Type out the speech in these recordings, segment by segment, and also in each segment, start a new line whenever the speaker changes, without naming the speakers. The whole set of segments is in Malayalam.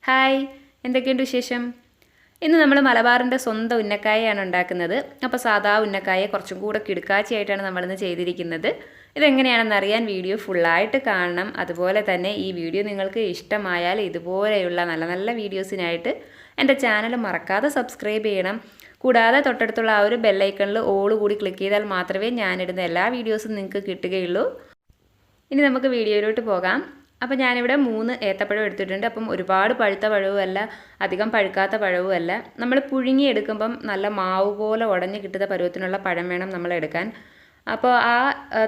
ഹായ്, എന്തൊക്കെയുണ്ട് വിശേഷം? ഇന്ന് നമ്മൾ മലബാറിൻ്റെ സ്വന്തം ഉന്നക്കായയാണ് ഉണ്ടാക്കുന്നത്. അപ്പോൾ സാധാ ഉന്നക്കായ കുറച്ചും കൂടെ കിടുക്കാച്ചയായിട്ടാണ് നമ്മളിന്ന് ചെയ്തിരിക്കുന്നത്. ഇതെങ്ങനെയാണെന്ന് അറിയാൻ വീഡിയോ ഫുള്ളായിട്ട് കാണണം. അതുപോലെ തന്നെ ഈ വീഡിയോ നിങ്ങൾക്ക് ഇഷ്ടമായാൽ ഇതുപോലെയുള്ള നല്ല നല്ല വീഡിയോസിനായിട്ട് എൻ്റെ ചാനൽ മറക്കാതെ സബ്സ്ക്രൈബ് ചെയ്യണം. കൂടാതെ തൊട്ടടുത്തുള്ള ആ ഒരു ബെല്ലൈക്കണിൽ ഓൾ കൂടി ക്ലിക്ക് ചെയ്താൽ മാത്രമേ ഞാനിടുന്ന എല്ലാ വീഡിയോസും നിങ്ങൾക്ക് കിട്ടുകയുള്ളൂ. ഇനി നമുക്ക് വീഡിയോയിലോട്ട് പോകാം. അപ്പോൾ ഞാനിവിടെ 3 ഏത്തപ്പഴം എടുത്തിട്ടുണ്ട്. അപ്പം ഒരുപാട് പഴുത്ത പഴവുമല്ല, അധികം പഴുക്കാത്ത പഴവുമല്ല. നമ്മൾ പുഴുങ്ങി എടുക്കുമ്പം നല്ല മാവ് പോലെ ഉടഞ്ഞ് കിട്ടുന്ന പരുവത്തിനുള്ള പഴം വേണം നമ്മൾ എടുക്കാൻ. അപ്പോൾ ആ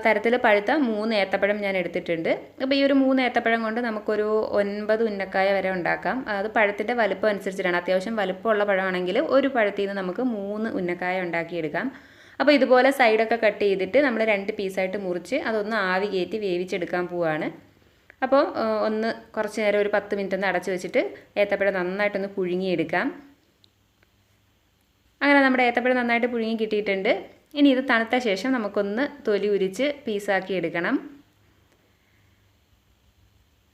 തരത്തിൽ പഴുത്ത 3 ഏത്തപ്പഴം ഞാൻ എടുത്തിട്ടുണ്ട്. അപ്പോൾ ഈ ഒരു 3 ഏത്തപ്പഴം കൊണ്ട് നമുക്കൊരു 9 ഉന്നക്കായ വരെ ഉണ്ടാക്കാം. അത് പഴത്തിൻ്റെ വലുപ്പം അനുസരിച്ചിട്ടാണ്. അത്യാവശ്യം വലുപ്പമുള്ള പഴമാണെങ്കിൽ ഒരു പഴത്തിൽ നിന്ന് നമുക്ക് 3 ഉന്നക്കായ ഉണ്ടാക്കിയെടുക്കാം. അപ്പോൾ ഇതുപോലെ സൈഡൊക്കെ കട്ട് ചെയ്തിട്ട് നമ്മൾ 2 പീസായിട്ട് മുറിച്ച് അതൊന്ന് ആവി കയറ്റി വേവിച്ചെടുക്കാൻ പോവുകയാണ്. അപ്പോൾ ഒന്ന് കുറച്ച് നേരം ഒരു 10 മിനിറ്റ് ഒന്ന് അടച്ചു വെച്ചിട്ട് ഏത്തപ്പഴം നന്നായിട്ടൊന്ന് പുഴുങ്ങിയെടുക്കാം. അങ്ങനെ നമ്മുടെ ഏത്തപ്പഴം നന്നായിട്ട് പുഴുങ്ങി കിട്ടിയിട്ടുണ്ട്. ഇനി ഇത് തണുത്ത ശേഷം നമുക്കൊന്ന് തൊലി ഉരിച്ച് പീസാക്കി എടുക്കണം.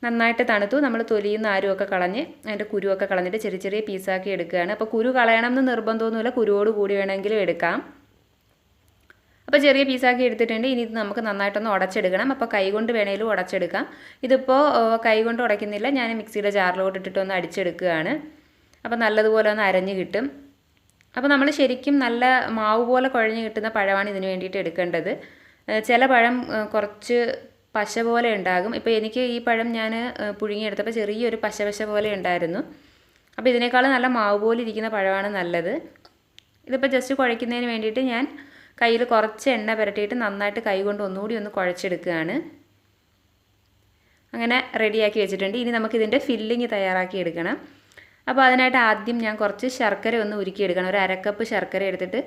നന്നായിട്ട് തണുത്തു. നമ്മൾ തൊലിയും നാരുമൊക്കെ കളഞ്ഞ് അതിൻ്റെ കുരുവൊക്കെ കളഞ്ഞിട്ട് ചെറിയ ചെറിയ പീസാക്കി എടുക്കുകയാണ്. അപ്പോൾ കുരു കളയണം എന്ന് നിർബന്ധമൊന്നുമില്ല, കുരുവോട് കൂടി വേണമെങ്കിലും എടുക്കാം. അപ്പോൾ ചെറിയ പീസാക്കി എടുത്തിട്ടുണ്ട്. ഇനി ഇത് നമുക്ക് നന്നായിട്ടൊന്ന് ഉടച്ചെടുക്കണം. അപ്പോൾ കൈ കൊണ്ട് വേണേലും ഉടച്ചെടുക്കാം. ഇതിപ്പോൾ കൈ കൊണ്ട് ഉടയ്ക്കുന്നില്ല, ഞാൻ മിക്സിയുടെ ജാറിലോട്ട് ഇട്ടിട്ട് ഒന്ന് അടിച്ചെടുക്കുകയാണ്. അപ്പോൾ നല്ലതുപോലെ ഒന്ന് അരഞ്ഞ് കിട്ടും. അപ്പോൾ നമ്മൾ ശരിക്കും നല്ല മാവ് പോലെ കുഴഞ്ഞ് കിട്ടുന്ന പഴമാണ് ഇതിന് വേണ്ടിയിട്ട് എടുക്കേണ്ടത്. ചില പഴം കുറച്ച് പശ പോലെ ഉണ്ടാകും. ഇപ്പോൾ എനിക്ക് ഈ പഴം ഞാൻ പുഴുങ്ങിയെടുത്തപ്പോൾ ചെറിയൊരു പശ പോലെ ഉണ്ടായിരുന്നു. അപ്പോൾ ഇതിനേക്കാളും നല്ല മാവ് പോലെ ഇരിക്കുന്ന പഴമാണ് നല്ലത്. ഇതിപ്പോൾ ജസ്റ്റ് കുഴയ്ക്കുന്നതിന് വേണ്ടിയിട്ട് ഞാൻ കയ്യിൽ കുറച്ച് എണ്ണ പുരട്ടിയിട്ട് നന്നായിട്ട് കൈ കൊണ്ട് ഒന്നുകൂടി ഒന്ന് കുഴച്ചെടുക്കുകയാണ്. അങ്ങനെ റെഡിയാക്കി വെച്ചിട്ടുണ്ട്. ഇനി നമുക്കിതിൻ്റെ ഫില്ലിങ് തയ്യാറാക്കി എടുക്കണം. അപ്പോൾ അതിനായിട്ട് ആദ്യം ഞാൻ കുറച്ച് ശർക്കര ഒന്ന് ഉരുക്കിയെടുക്കണം. ഒരു 1/2 കപ്പ് ശർക്കര എടുത്തിട്ട്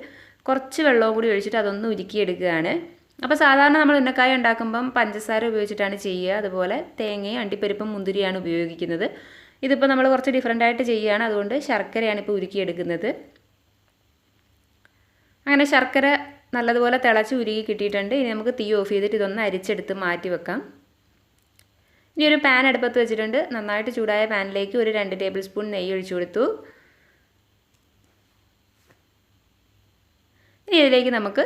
കുറച്ച് വെള്ളവും കൂടി ഒഴിച്ചിട്ട് അതൊന്ന് ഉരുക്കിയെടുക്കുകയാണ്. അപ്പോൾ സാധാരണ നമ്മൾ ഉന്നക്കായ ഉണ്ടാക്കുമ്പം പഞ്ചസാര ഉപയോഗിച്ചിട്ടാണ് ചെയ്യുക. അതുപോലെ തേങ്ങയും അണ്ടിപ്പരിപ്പും മുന്തിരിയാണ് ഉപയോഗിക്കുന്നത്. ഇതിപ്പോൾ നമ്മൾ കുറച്ച് ഡിഫറൻ്റ് ആയിട്ട് ചെയ്യുകയാണ്, അതുകൊണ്ട് ശർക്കരയാണ് ഇപ്പോൾ ഉരുക്കിയെടുക്കുന്നത്. അങ്ങനെ ശർക്കര നല്ലതുപോലെ തിളച്ച് ഉരുകി കിട്ടിയിട്ടുണ്ട്. ഇനി നമുക്ക് തീ ഓഫ് ചെയ്തിട്ട് ഇതൊന്ന് അരിച്ചെടുത്ത് മാറ്റി വെക്കാം. ഇനി ഒരു പാൻ അടുപ്പത്ത് വെച്ചിട്ടുണ്ട്. നന്നായിട്ട് ചൂടായ പാനിലേക്ക് ഒരു 2 ടേബിൾ സ്പൂൺ നെയ്യ് ഒഴിച്ചു കൊടുത്തു. ഇനി ഇതിലേക്ക് നമുക്ക്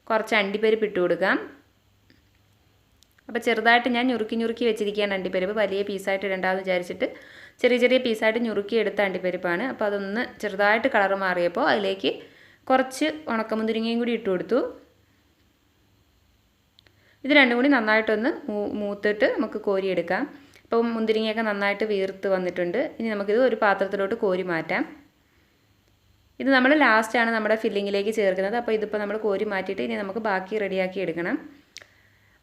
കുറച്ച് അണ്ടിപ്പരിപ്പ് ഇട്ട് കൊടുക്കാം. അപ്പോൾ ചെറുതായിട്ട് ഞാൻ ഞുറുക്കി വെച്ചിരിക്കുകയാണ് അണ്ടിപ്പരിപ്പ്. വലിയ പീസായിട്ട് ഇടണ്ടാന്ന് വിചാരിച്ചിട്ട് ചെറിയ ചെറിയ പീസായിട്ട് ഞുറുക്കി എടുത്ത അണ്ടിപ്പരിപ്പാണ്. അപ്പോൾ അതൊന്ന് ചെറുതായിട്ട് കളർ മാറിയപ്പോൾ അതിലേക്ക് കുറച്ച് ഉണക്കമുന്തിരിങ്ങയും കൂടി ഇട്ട് കൊടുത്തു. ഇത് രണ്ടും കൂടി നന്നായിട്ടൊന്ന് മൂത്തിട്ട് നമുക്ക് കോരിയെടുക്കാം. അപ്പോൾ മുന്തിരിങ്ങയൊക്കെ നന്നായിട്ട് വീർത്ത് വന്നിട്ടുണ്ട്. ഇനി നമുക്കിത് ഒരു പാത്രത്തിലോട്ട് കോരി മാറ്റാം. ഇത് നമ്മൾ ലാസ്റ്റാണ് നമ്മുടെ ഫില്ലിങ്ങിലേക്ക് ചേർക്കുന്നത്. അപ്പോൾ ഇതിപ്പോൾ നമ്മൾ കോരി മാറ്റിയിട്ട് ഇനി നമുക്ക് ബാക്കി റെഡിയാക്കി എടുക്കണം.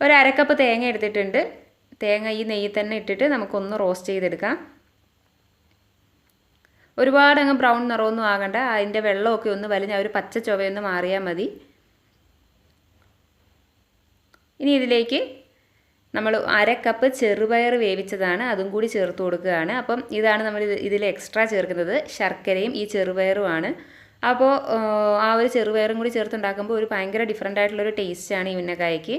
ഒരു 1/2 കപ്പ് തേങ്ങ എടുത്തിട്ടുണ്ട്. തേങ്ങ ഈ നെയ്യിൽ തന്നെ ഇട്ടിട്ട് നമുക്കൊന്ന് റോസ്റ്റ് ചെയ്തെടുക്കാം. ഒരുപാട് അങ്ങ് ബ്രൗൺ നിറമൊന്നും ആകണ്ട. അതിൻ്റെ വെള്ളമൊക്കെ ഒന്ന് വലിഞ്ഞ് ഒരു പച്ച ചുവയൊന്ന് മാറിയാൽ മതി. ഇനി ഇതിലേക്ക് നമ്മൾ 1/2 കപ്പ് ചെറുപയർ വേവിച്ചതാണ്, അതും കൂടി ചേർത്ത് കൊടുക്കുകയാണ്. അപ്പം ഇതാണ് നമ്മൾ ഇതിൽ എക്സ്ട്രാ ചേർക്കുന്നത്, ശർക്കരയും ഈ ചെറുപയറുമാണ്. അപ്പോൾ ആ ഒരു ചെറുപയറും കൂടി ചേർത്തുണ്ടാക്കുമ്പോൾ ഒരു ഭയങ്കര ഡിഫറൻ്റ് ആയിട്ടുള്ളൊരു ടേസ്റ്റാണ് ഈ ഉന്നക്കായക്ക്.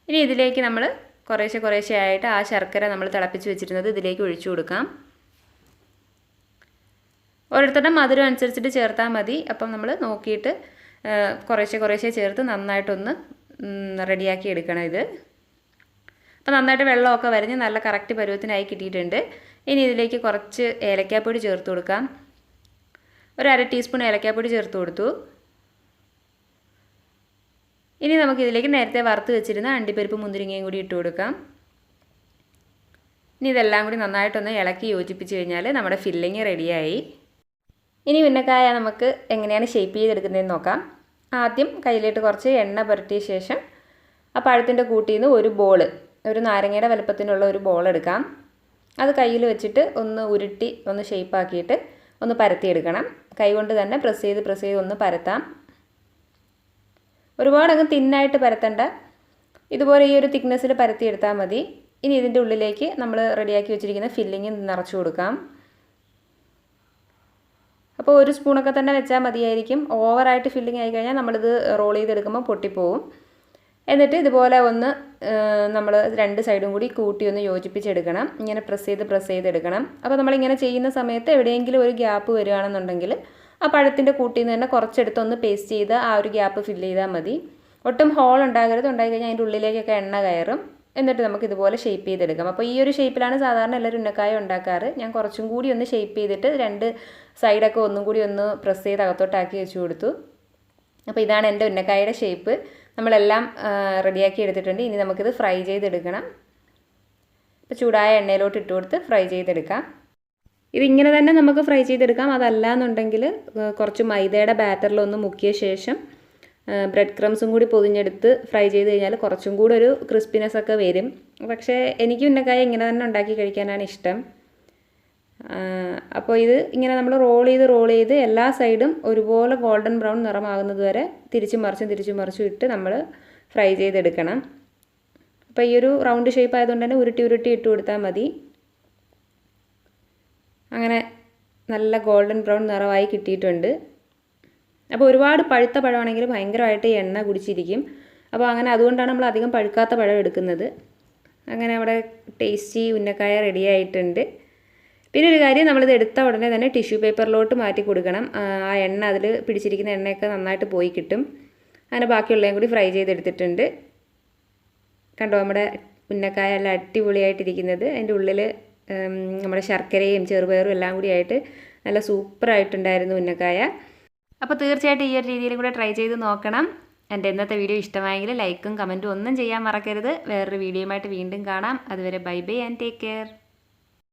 ഇനി ഇതിലേക്ക് നമ്മൾ കുറേശ്ശെ ആയിട്ട് ആ ശർക്കര നമ്മൾ തിളപ്പിച്ച് വെച്ചിരുന്നത് ഇതിലേക്ക് ഒഴിച്ചു കൊടുക്കാം. ഓരോരുത്തരുടെ മധുരം അനുസരിച്ചിട്ട് ചേർത്താൽ മതി. അപ്പം നമ്മൾ നോക്കിയിട്ട് കുറേശ്ശെ ചേർത്ത് നന്നായിട്ടൊന്ന് റെഡിയാക്കി എടുക്കണം ഇത്. അപ്പോൾ നന്നായിട്ട് വെള്ളമൊക്കെ വരഞ്ഞ് നല്ല കറക്റ്റ് പരുവത്തിനായി കിട്ടിയിട്ടുണ്ട്. ഇനി ഇതിലേക്ക് കുറച്ച് ഏലക്കാപ്പൊടി ചേർത്ത് കൊടുക്കാം. ഒരു 1/2 ടീസ്പൂൺ ഏലക്കാപ്പൊടി ചേർത്ത് കൊടുത്തു. ഇനി നമുക്കിതിലേക്ക് നേരത്തെ വറുത്ത് വെച്ചിരുന്ന അണ്ടിപ്പരിപ്പ് മുന്തിരിങ്ങയും കൂടി ഇട്ട് കൊടുക്കാം. ഇനി ഇതെല്ലാം കൂടി നന്നായിട്ടൊന്ന് ഇളക്കി യോജിപ്പിച്ച് കഴിഞ്ഞാൽ നമ്മുടെ ഫില്ലിങ് റെഡിയായി. ഇനി ഉന്നക്കായ നമുക്ക് എങ്ങനെയാണ് ഷേപ്പ് ചെയ്തെടുക്കുന്നതെന്ന് നോക്കാം. ആദ്യം കയ്യിലിട്ട് കുറച്ച് എണ്ണ പുരട്ടിയ ശേഷം ആ പഴത്തിൻ്റെ കൂട്ടിൽ നിന്ന് ഒരു നാരങ്ങയുടെ വലുപ്പത്തിനുള്ള ഒരു ബോൾ എടുക്കാം. അത് കയ്യിൽ വെച്ചിട്ട് ഒന്ന് ഉരുട്ടി ഒന്ന് ഷേപ്പാക്കിയിട്ട് ഒന്ന് പരത്തിയെടുക്കണം. കൈ കൊണ്ട് തന്നെ പ്രസ് ചെയ്ത് ഒന്ന് പരത്താം. ഒരുപാട് അങ്ങ് തിന്നായിട്ട് പരത്തണ്ട, ഇതുപോലെ ഈ ഒരു തിക്നെസ്സിൽ പരത്തിയെടുത്താൽ മതി. ഇനി ഇതിൻ്റെ ഉള്ളിലേക്ക് നമ്മൾ റെഡിയാക്കി വെച്ചിരിക്കുന്ന ഫില്ലിങ് നിറച്ചു കൊടുക്കാം. അപ്പോൾ ഒരു സ്പൂണൊക്കെ തന്നെ വെച്ചാൽ മതിയായിരിക്കും. ഓവറായിട്ട് ഫില്ലിങ് ആയി കഴിഞ്ഞാൽ നമ്മളിത് റോൾ ചെയ്തെടുക്കുമ്പോൾ പൊട്ടിപ്പോവും. എന്നിട്ട് ഇതുപോലെ ഒന്ന് നമ്മൾ രണ്ട് സൈഡും കൂടി കൂട്ടി ഒന്ന് യോജിപ്പിച്ചെടുക്കണം. ഇങ്ങനെ പ്രസ് ചെയ്തെടുക്കണം. അപ്പോൾ നമ്മളിങ്ങനെ ചെയ്യുന്ന സമയത്ത് എവിടെയെങ്കിലും ഒരു ഗ്യാപ്പ് വരികയാണെന്നുണ്ടെങ്കിൽ ആ പഴത്തിൻ്റെ കൂട്ടിൽ നിന്ന് തന്നെ കുറച്ചെടുത്ത് ഒന്ന് പേസ്റ്റ് ചെയ്ത് ആ ഒരു ഗ്യാപ്പ് ഫില്ല് ചെയ്താൽ മതി. ഒട്ടും ഹോൾ ഉണ്ടാകരുത്. ഉണ്ടായി കഴിഞ്ഞാൽ അതിൻ്റെ ഉള്ളിലേക്കൊക്കെ എണ്ണ കയറും. എന്നിട്ട് നമുക്ക് ഇതുപോലെ ഷേപ്പ് ചെയ്തെടുക്കാം. അപ്പോൾ ഈ ഒരു ഷേപ്പിലാണ് സാധാരണ എല്ലാവരും ഉന്നക്കായ ഉണ്ടാക്കാറ്. ഞാൻ കുറച്ചും കൂടി ഒന്ന് ഷേപ്പ് ചെയ്തിട്ട് രണ്ട് സൈഡൊക്കെ ഒന്നും കൂടി ഒന്ന് പ്രസ് ചെയ്ത് അകത്തോട്ടാക്കി വെച്ച് കൊടുത്തു. അപ്പോൾ ഇതാണ് എൻ്റെ ഉന്നക്കായയുടെ ഷേപ്പ്. നമ്മളെല്ലാം റെഡിയാക്കി എടുത്തിട്ടുണ്ട്. ഇനി നമുക്കിത് ഫ്രൈ ചെയ്തെടുക്കണം. ഇപ്പോൾ ചൂടായ എണ്ണയിലോട്ട് ഇട്ട് കൊടുത്ത് ഫ്രൈ ചെയ്തെടുക്കാം. ഇതിങ്ങനെ തന്നെ നമുക്ക് ഫ്രൈ ചെയ്തെടുക്കാം. അതല്ല എന്നുണ്ടെങ്കിൽ കുറച്ച് മൈദയുടെ ബാറ്ററിലൊന്ന് മുക്കിയ ശേഷം ബ്രെഡ് ക്രംസും കൂടി പൊതിഞ്ഞെടുത്ത് ഫ്രൈ ചെയ്ത് കഴിഞ്ഞാൽ കുറച്ചും കൂടി ഒരു ക്രിസ്പിനെസ് ഒക്കെ വരും. പക്ഷേ എനിക്ക് ഉന്നക്കായ ഇങ്ങനെ തന്നെ ഉണ്ടാക്കി കഴിക്കാനാണ് ഇഷ്ടം. അപ്പോൾ ഇത് ഇങ്ങനെ നമ്മൾ റോൾ ചെയ്ത് എല്ലാ സൈഡും ഒരുപോലെ ഗോൾഡൻ ബ്രൗൺ നിറമാകുന്നത് വരെ തിരിച്ചും മറിച്ചും ഇട്ട് നമ്മൾ ഫ്രൈ ചെയ്തെടുക്കണം. അപ്പോൾ ഈ ഒരു റൗണ്ട് ഷേപ്പ് ആയതുകൊണ്ട് തന്നെ ഉരുട്ടി ഇട്ട് കൊടുത്താൽ മതി. അങ്ങനെ നല്ല ഗോൾഡൻ ബ്രൗൺ നിറമായി കിട്ടിയിട്ടുണ്ട്. അപ്പോൾ ഒരുപാട് പഴുത്ത പഴമാണെങ്കിൽ ഭയങ്കരമായിട്ട് എണ്ണ കുടിച്ചിരിക്കും. അപ്പോൾ അങ്ങനെ അതുകൊണ്ടാണ് നമ്മൾ അധികം പഴുക്കാത്ത പഴം എടുക്കുന്നത്. അങ്ങനെ അവിടെ ടേസ്റ്റി ഉന്നക്കായ റെഡി ആയിട്ടുണ്ട്. പിന്നെ ഒരു കാര്യം, നമ്മളിത് എടുത്ത ഉടനെ തന്നെ ടിഷ്യൂ പേപ്പറിലോട്ട് മാറ്റി കൊടുക്കണം. ആ എണ്ണ അതിൽ പിടിച്ചിരിക്കുന്ന എണ്ണയൊക്കെ നന്നായിട്ട് പോയി കിട്ടും. അങ്ങനെ ബാക്കിയുള്ളതും കൂടി ഫ്രൈ ചെയ്തെടുത്തിട്ടുണ്ട്. കണ്ടോ നമ്മുടെ ഉന്നക്കായ എല്ലാം അടിപൊളിയായിട്ടിരിക്കുന്നത്. അതിൻ്റെ ഉള്ളിൽ നമ്മുടെ ശർക്കരയും ചെറുപയറും എല്ലാം കൂടി ആയിട്ട് നല്ല സൂപ്പറായിട്ടുണ്ടായിരുന്നു ഉന്നക്കായ. അപ്പോൾ തീർച്ചയായിട്ടും ഈ ഒരു രീതിയിലും കൂടെ ട്രൈ ചെയ്ത് നോക്കണം. എൻ്റെ ഇന്നത്തെ വീഡിയോ ഇഷ്ടമായെങ്കിൽ ലൈക്കും കമൻറ്റും ഒന്നും ചെയ്യാൻ മറക്കരുത്. വേറൊരു വീഡിയോയുമായിട്ട് വീണ്ടും കാണാം. അതുവരെ ബൈ ആൻഡ് ടേക്ക് കെയർ.